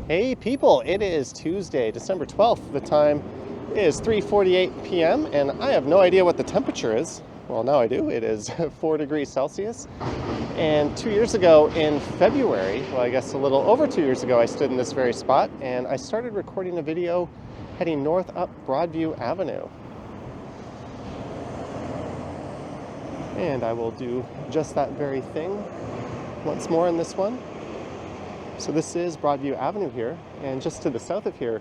Hey people, it is Tuesday, December 12th. The time is 3:48 p.m. and I have no idea what the temperature is. Well, now I do. It is 4 degrees Celsius. And 2 years ago in February, well, I guess a little over 2 years ago, I stood in this very spot and I started recording a video heading north up Broadview Avenue. And I will do just that very thing once more in this one. So this is Broadview Avenue here, and just to the south of here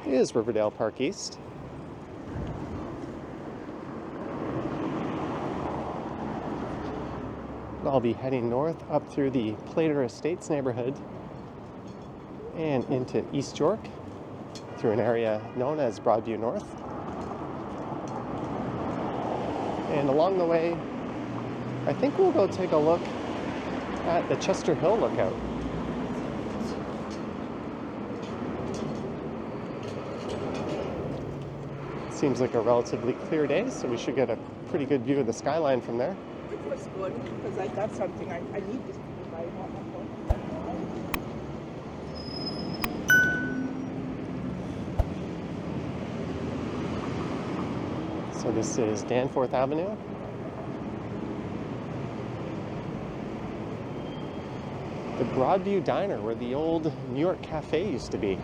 is Riverdale Park East. I'll be heading north up through the Plater Estates neighborhood and into East York through an area known as Broadview North. And along the way, I think we'll go take a look at the Chester Hill Lookout. Seems like a relatively clear day, so we should get a pretty good view of the skyline from there. It was good because I got something I need this to buy. So this is Danforth Avenue. The Broadview Diner, where the old New York Cafe used to be.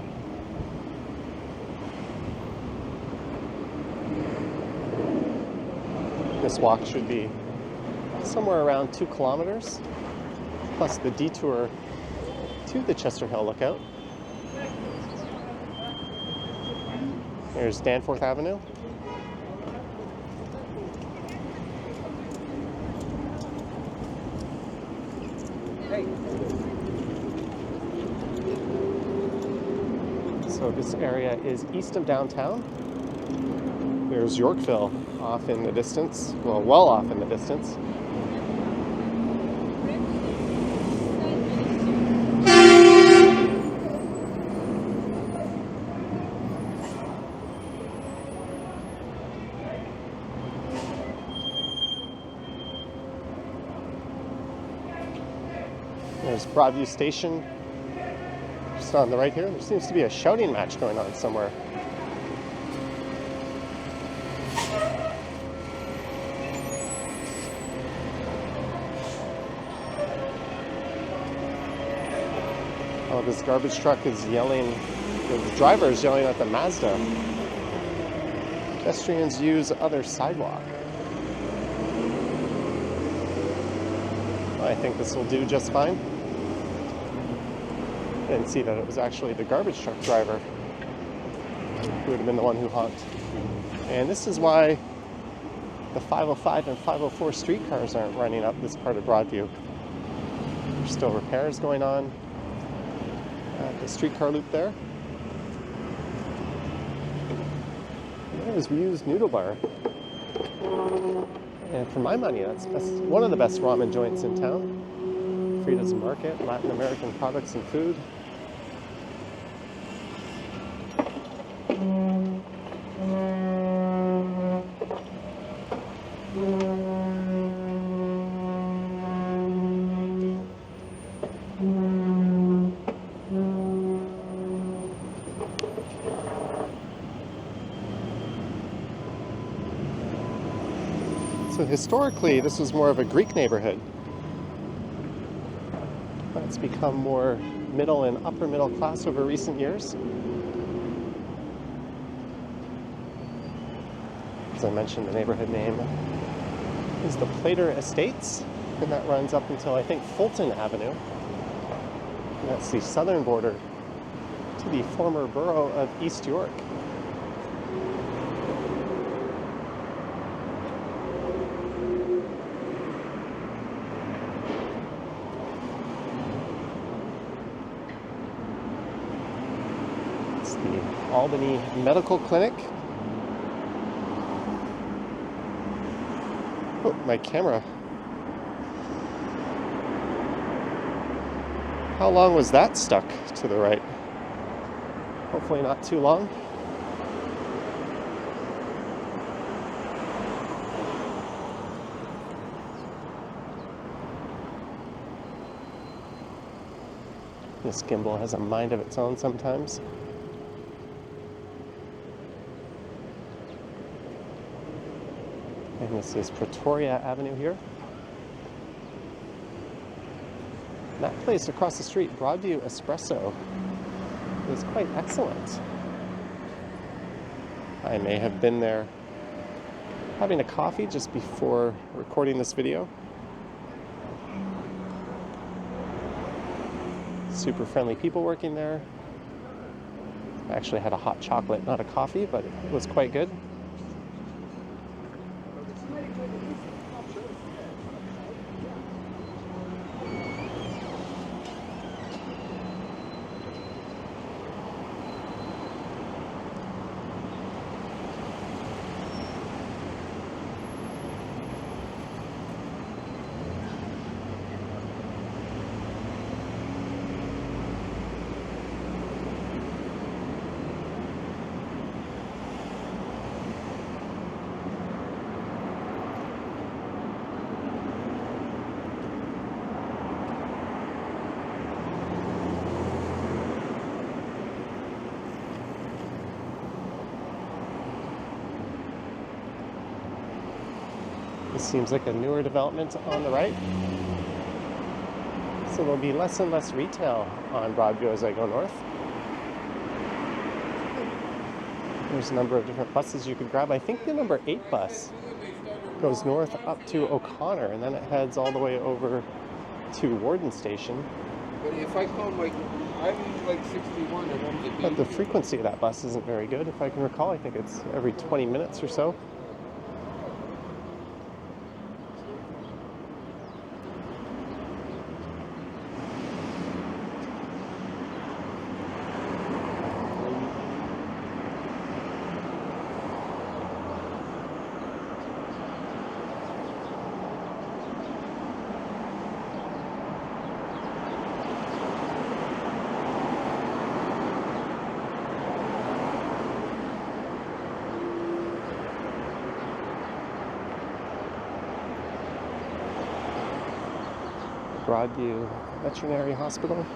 This walk should be somewhere around 2 kilometers, plus the detour to the Chester Hill Lookout. There's Danforth Avenue. So this area is east of downtown. There's Yorkville off in the distance, well off in the distance. There's Broadview Station, just on the right here. There seems to be a shouting match going on somewhere. Oh, this garbage truck is yelling, the driver is yelling at the Mazda. Pedestrians use other sidewalk. I think this will do just fine. I didn't see that it was actually the garbage truck driver who would have been the one who honked. And this is why the 505 and 504 streetcars aren't running up this part of Broadview. There's still repairs going on at the streetcar loop there. There's View's Noodle Bar. And for my money, that's one of the best ramen joints in town. Frida's Market, Latin American products and food. So historically, this was more of a Greek neighborhood. But it's become more middle and upper middle class over recent years. As I mentioned, the neighborhood name is the Plater Estates, and that runs up until, I think, Fulton Avenue. And that's the southern border to the former borough of East York. Albany Medical Clinic. Oh, my camera. How long was that stuck to the right? Hopefully not too long. This gimbal has a mind of its own sometimes. And this is Pretoria Avenue here. And that place across the street, Broadview Espresso, is quite excellent. I may have been there having a coffee just before recording this video. Super friendly people working there. I actually had a hot chocolate, not a coffee, but it was quite good. This seems like a newer development on the right. So there'll be less and less retail on Broadview as I go north. There's a number of different buses you could grab. I think the number 8 bus goes north up to O'Connor, and then it heads all the way over to Warden Station. But if I come, I'm like 61 and I'm the But the frequency of that bus isn't very good. If I can recall, I think it's every 20 minutes or so. Broadview Veterinary Hospital.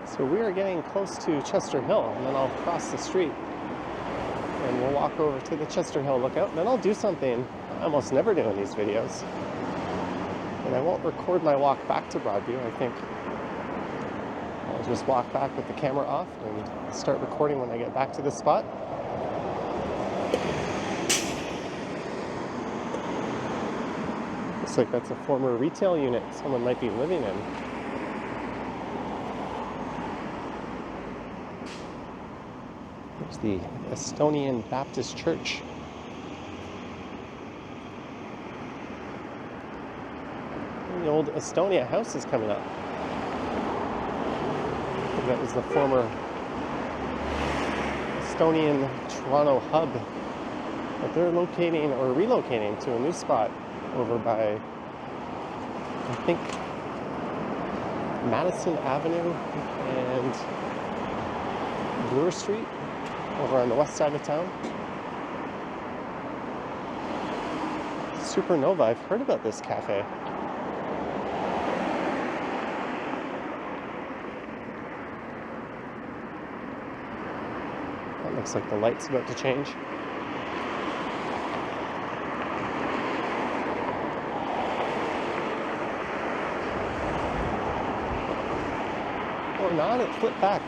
So we are getting close to Chester Hill, and then I'll cross the street and we'll walk over to the Chester Hill lookout, and then I'll do something I almost never do in these videos. And I won't record my walk back to Broadview. I think I'll just walk back with the camera off and start recording when I get back to this spot. Looks like that's a former retail unit someone might be living in. There's the Estonian Baptist Church. And the old Estonia house is coming up. That was the former Estonian Toronto hub. But they're locating or relocating to a new spot over by, I think, Madison Avenue and Bloor Street over on the west side of town. Supernova, I've heard about this cafe. Looks like the light's about to change. Or not, it flipped back.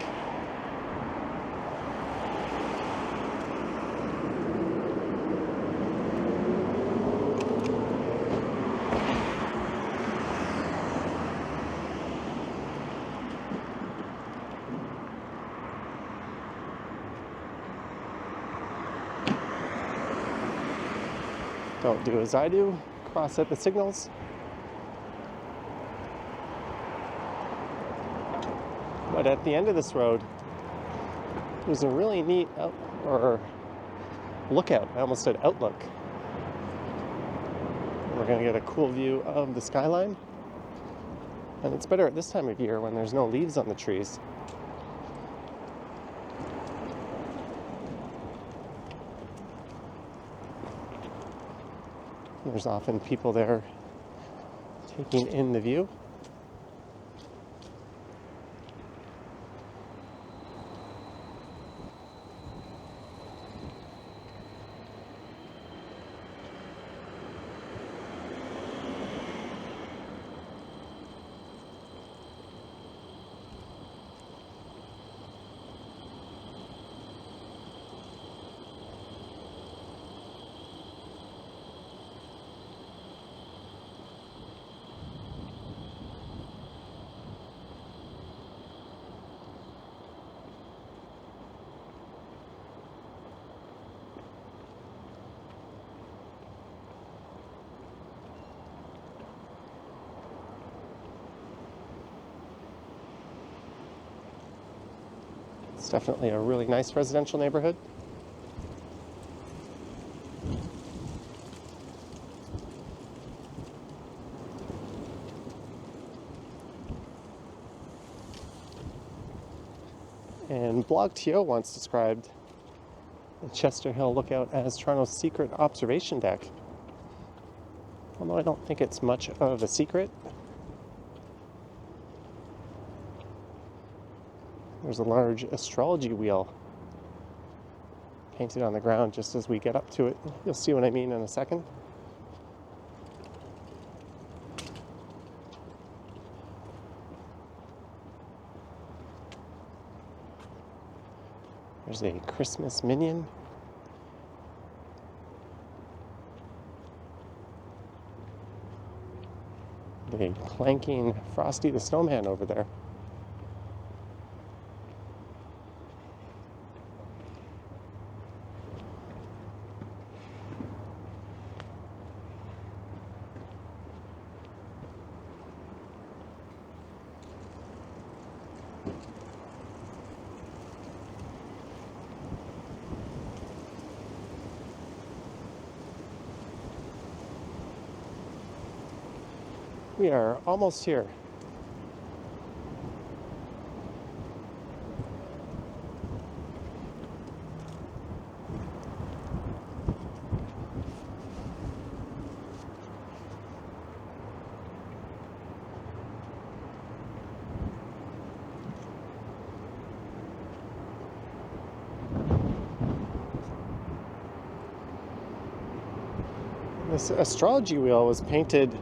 Don't do as I do, cross at the signals. But at the end of this road, there's a really neat lookout. I almost said outlook. We're gonna get a cool view of the skyline. And it's better at this time of year when there's no leaves on the trees. There's often people there taking in the view. It's definitely a really nice residential neighborhood. And BlogTO once described the Chester Hill Lookout as Toronto's secret observation deck. Although I don't think it's much of a secret. There's a large astrology wheel painted on the ground just as we get up to it. You'll see what I mean in a second. There's a Christmas minion. The clanking Frosty the Snowman over there. We are almost here. This astrology wheel was painted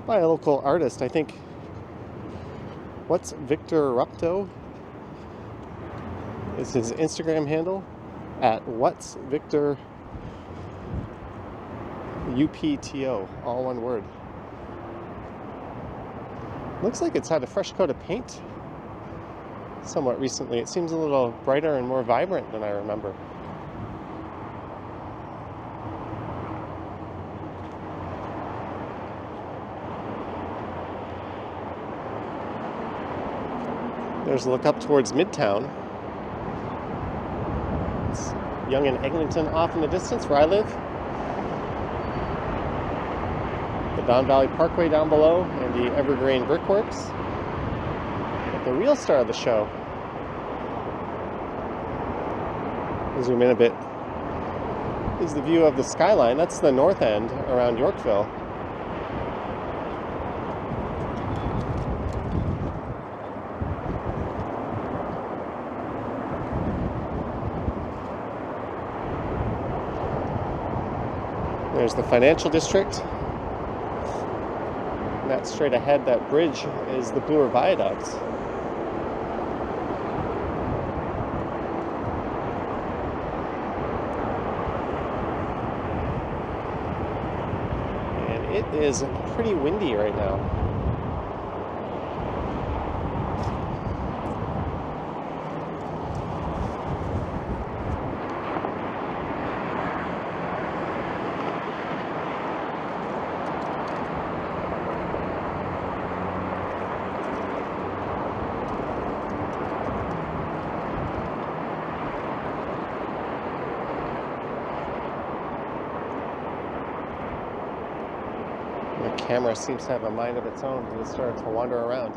by a local artist, I think. What's Victor Rupto is his Instagram handle, at What's Victor UPTO, all one word. Looks like it's had a fresh coat of paint somewhat recently. It seems a little brighter and more vibrant than I remember. There's a look up towards Midtown. It's Yonge and Eglinton off in the distance where I live. The Don Valley Parkway down below and the Evergreen Brickworks. But the real star of the show, I'll zoom in a bit, is the view of the skyline. That's the north end around Yorkville. There's the financial district. And that's straight ahead, that bridge is the Bloor Viaduct. And it is pretty windy right now. The camera seems to have a mind of its own and it starts to wander around.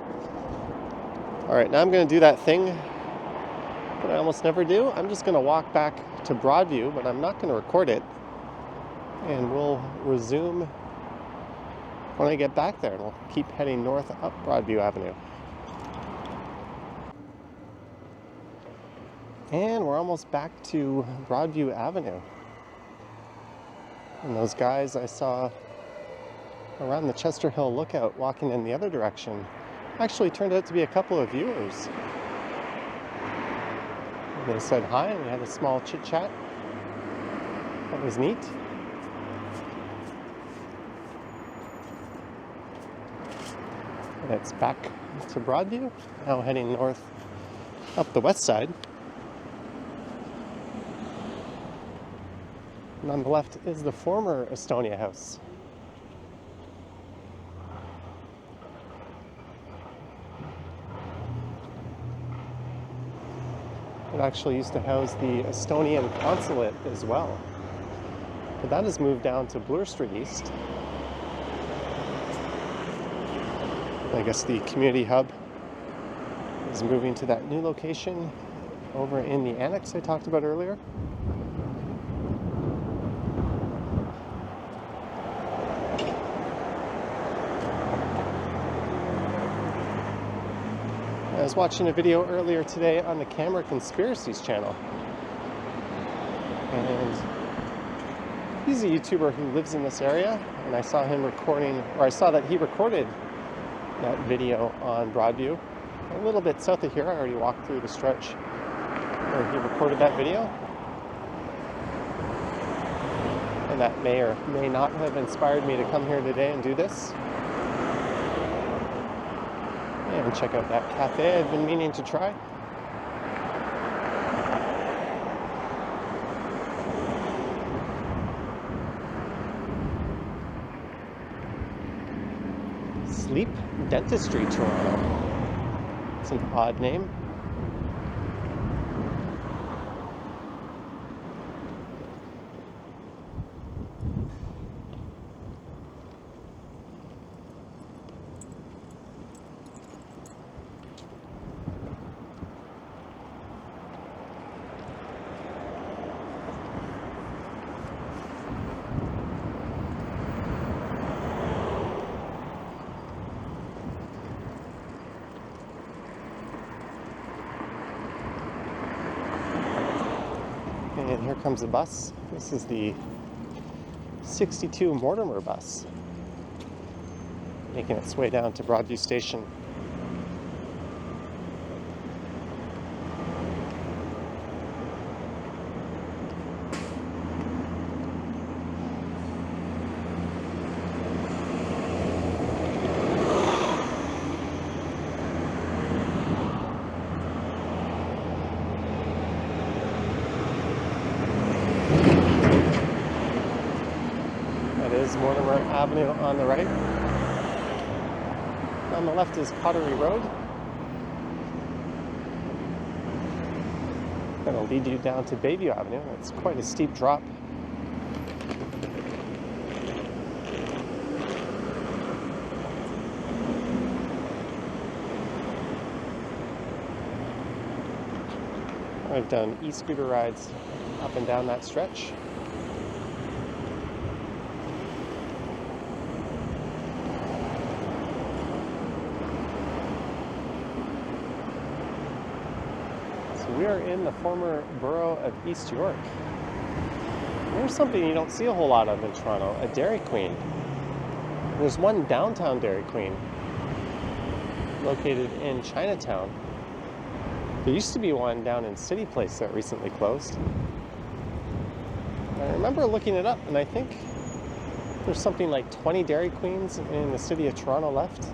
Alright, now I'm going to do that thing that I almost never do. I'm just going to walk back to Broadview, but I'm not going to record it. And we'll resume when I get back there. We'll keep heading north up Broadview Avenue. And we're almost back to Broadview Avenue. And those guys I saw around the Chester Hill Lookout walking in the other direction actually turned out to be a couple of viewers. They said hi and we had a small chit chat. That was neat. And it's back to Broadview, now heading north up the west side. And on the left is the former Estonia House. It actually used to house the Estonian consulate as well. But that has moved down to Bloor Street East. I guess the community hub is moving to that new location over in the annex I talked about earlier. I was watching a video earlier today on the Camera Conspiracies channel. And he's a YouTuber who lives in this area, and I saw him recording, or I saw that he recorded that video on Broadview. A little bit south of here, I already walked through the stretch where he recorded that video. And that may or may not have inspired me to come here today and do this. And check out that cafe I've been meaning to try. Sleep Dentistry Toronto. It's an odd name. And here comes the bus. This is the 62 Mortimer bus, making its way down to Broadview Station. Mortimer Avenue on the right. On the left is Pottery Road. That'll lead you down to Bayview Avenue. It's quite a steep drop. I've done e-scooter rides up and down that stretch. We are in the former borough of East York. There's something you don't see a whole lot of in Toronto, a Dairy Queen. There's one downtown Dairy Queen located in Chinatown. There used to be one down in City Place that recently closed. I remember looking it up, and I think there's something like 20 Dairy Queens in the city of Toronto left.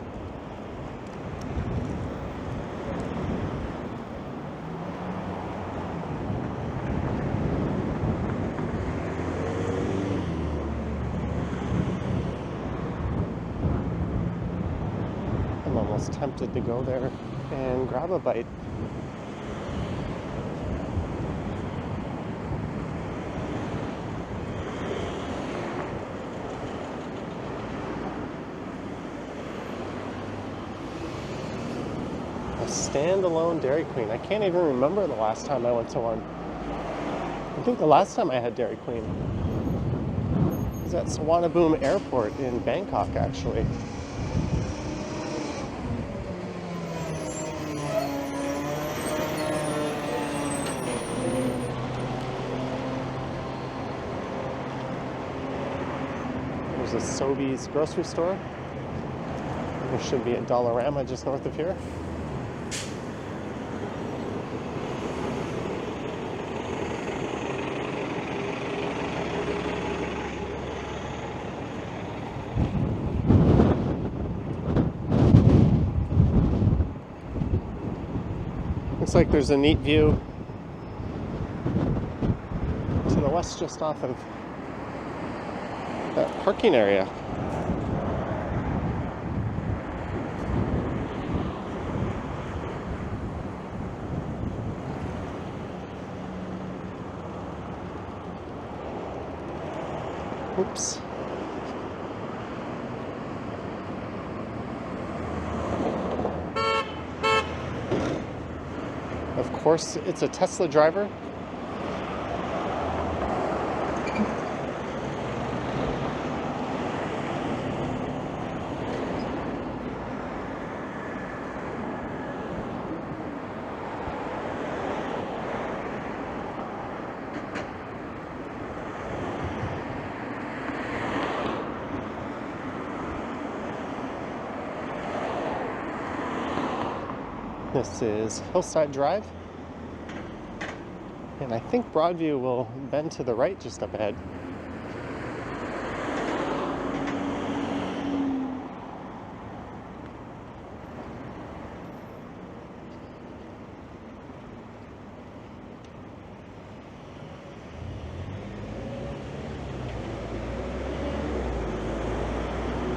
Tempted to go there and grab a bite. A standalone Dairy Queen. I can't even remember the last time I went to one. I think the last time I had Dairy Queen It's at Suvarnabhumi Airport in Bangkok, actually. There's a Sobeys grocery store. There should be a Dollarama just north of here. Looks like there's a neat view to the west just off of that parking area. Oops. Of course, it's a Tesla driver. This is Hillside Drive. And I think Broadview will bend to the right just up ahead.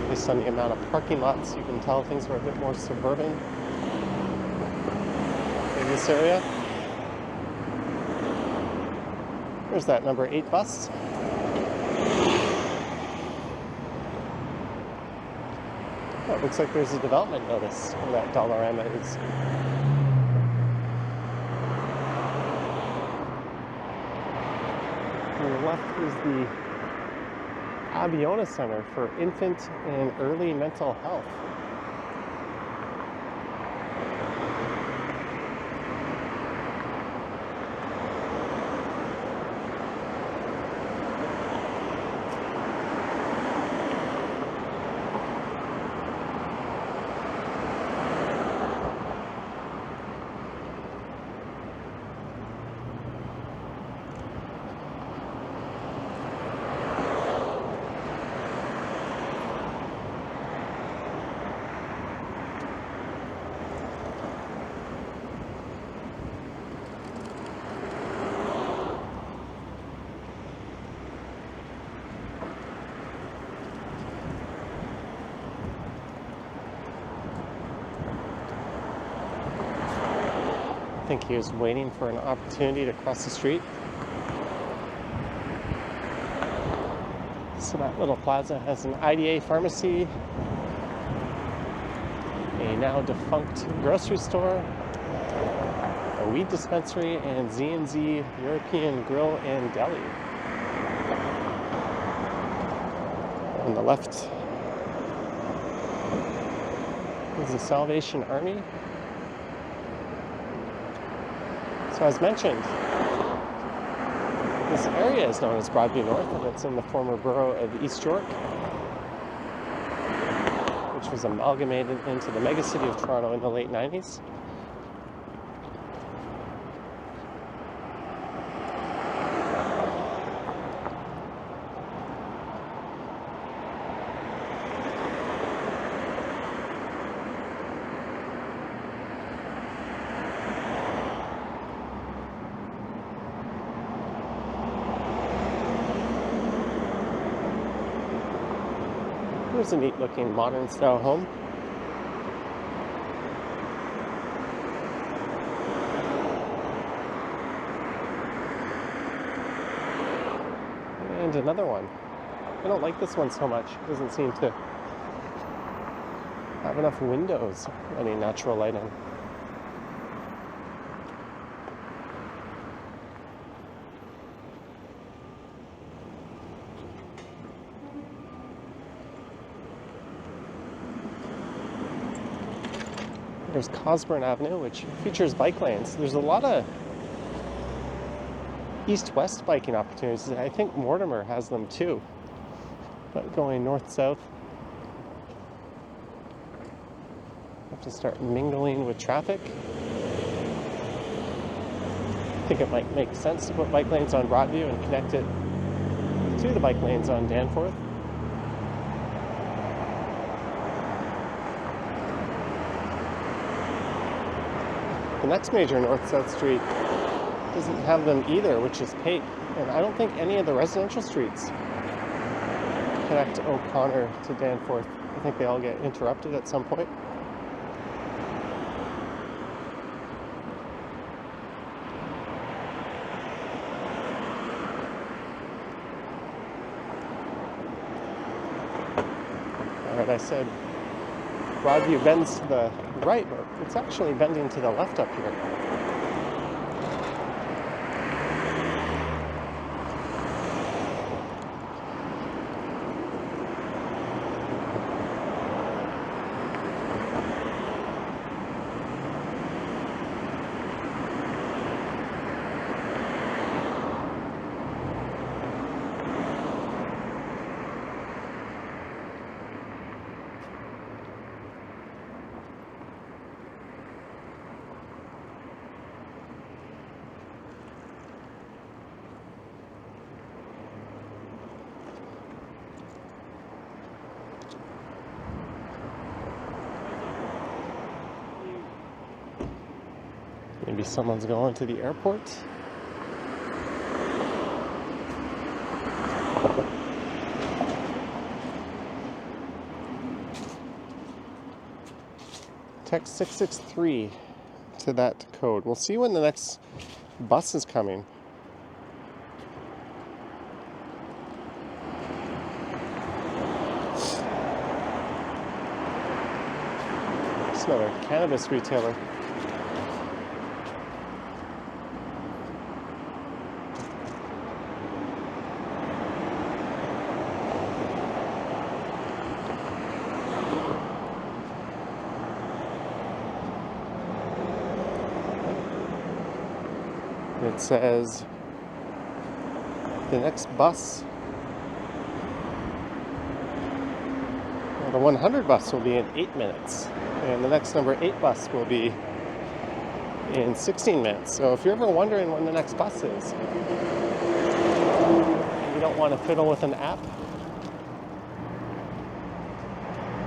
Based on the amount of parking lots, you can tell things are a bit more suburban in this area. There's that number 8 bus. Oh, it looks like there's a development notice where that Dollarama is. On the left is the Aviona Center for Infant and Early Mental Health. I think he was waiting for an opportunity to cross the street. So that little plaza has an IDA pharmacy, a now defunct grocery store, a weed dispensary, and Z&Z European Grill and Deli. On the left is the Salvation Army. So as mentioned, this area is known as Broadview North, and it's in the former borough of East York, which was amalgamated into the megacity of Toronto in the late 90s. Here's a neat looking modern style home. And another one. I don't like this one so much. It doesn't seem to have enough windows letting natural light in. There's Cosburn Avenue, which features bike lanes. There's a lot of east-west biking opportunities. I think Mortimer has them too. But going north-south, have to start mingling with traffic. I think it might make sense to put bike lanes on Broadview and connect it to the bike lanes on Danforth. The next major north-south street doesn't have them either, which is Pate. And I don't think any of the residential streets connect O'Connor to Danforth. I think they all get interrupted at some point. Alright, I said Broadview bends to the right, but it's actually bending to the left up here. Maybe someone's going to the airport. Text 663 to that code. We'll see when the next bus is coming. It's another cannabis retailer. It says the next bus, the 100 bus will be in 8 minutes, and the next number 8 bus will be in 16 minutes. So if you're ever wondering when the next bus is, and you don't want to fiddle with an app,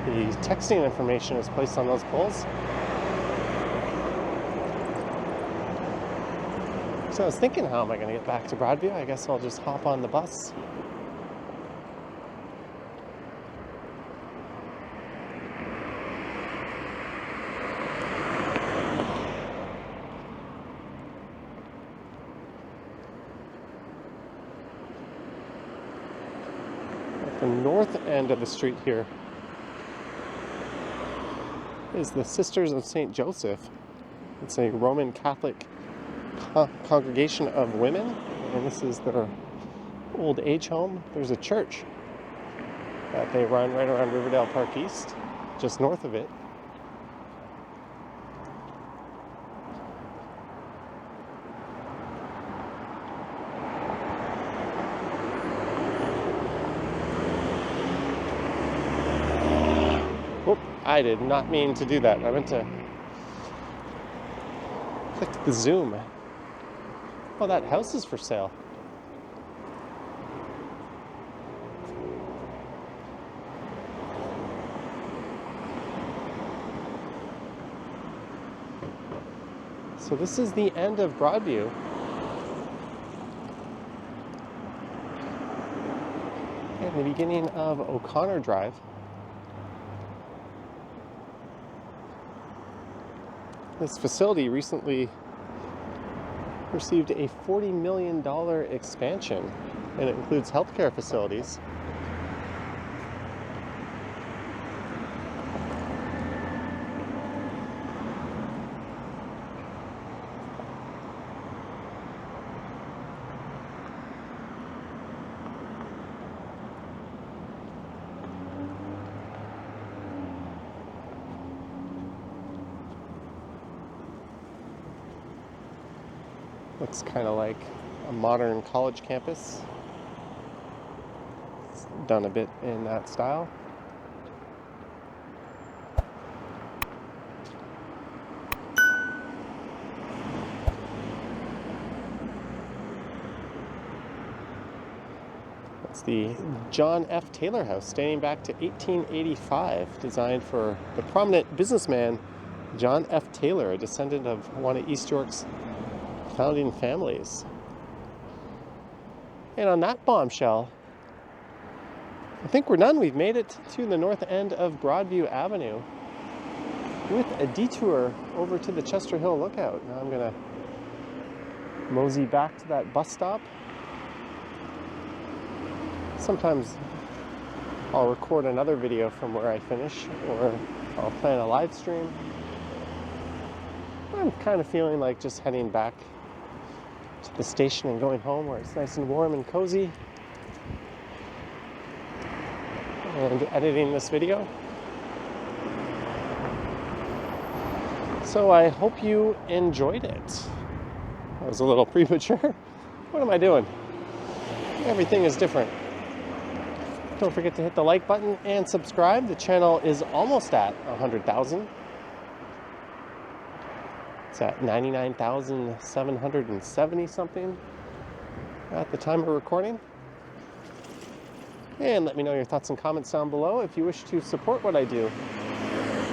the texting information is placed on those poles. So I was thinking, how am I going to get back to Broadview? I guess I'll just hop on the bus. At the north end of the street here is the Sisters of St. Joseph. It's a Roman Catholic congregation of women, and this is their old age home. There's a church that they run right around Riverdale Park East, just north of it. Whoop, I did not mean to do that. I meant to click the zoom. Oh, that house is for sale. So this is the end of Broadview. And the beginning of O'Connor Drive. This facility recently received a $40 million expansion, and it includes healthcare facilities. Looks kind of like a modern college campus. It's done a bit in that style. It's the John F. Taylor House, dating back to 1885, designed for the prominent businessman John F. Taylor, a descendant of one of East York's founding families. And on that bombshell, I think we're done. We've made it to the north end of Broadview Avenue with a detour over to the Chester Hill Lookout. Now I'm going to mosey back to that bus stop. Sometimes I'll record another video from where I finish, or I'll plan a live stream. I'm kind of feeling like just heading back to the station and going home where it's nice and warm and cozy, and editing this video. So I hope you enjoyed it. That was a little premature. What am I doing? Everything is different. Don't forget to hit the like button and subscribe. The channel is almost at 100,000. It's at 99,770 something at the time of recording. And let me know your thoughts and comments down below. If you wish to support what I do,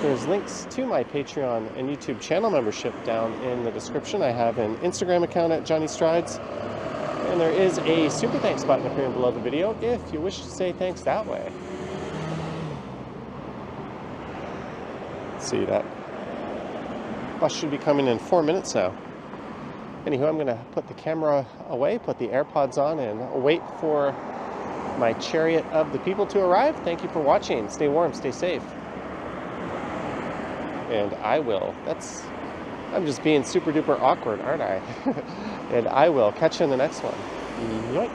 there's links to my Patreon and YouTube channel membership down in the description. I have an Instagram account at Johnny Strides, and there is a super thanks button appearing below the video if you wish to say thanks that way. Let's see, that bus should be coming in 4 minutes now. Anywho, I'm going to put the camera away, put the AirPods on, and wait for my chariot of the people to arrive. Thank you for watching. Stay warm, stay safe. And I will. I'm just being super duper awkward, aren't I? And I will catch you in the next one. Yoink.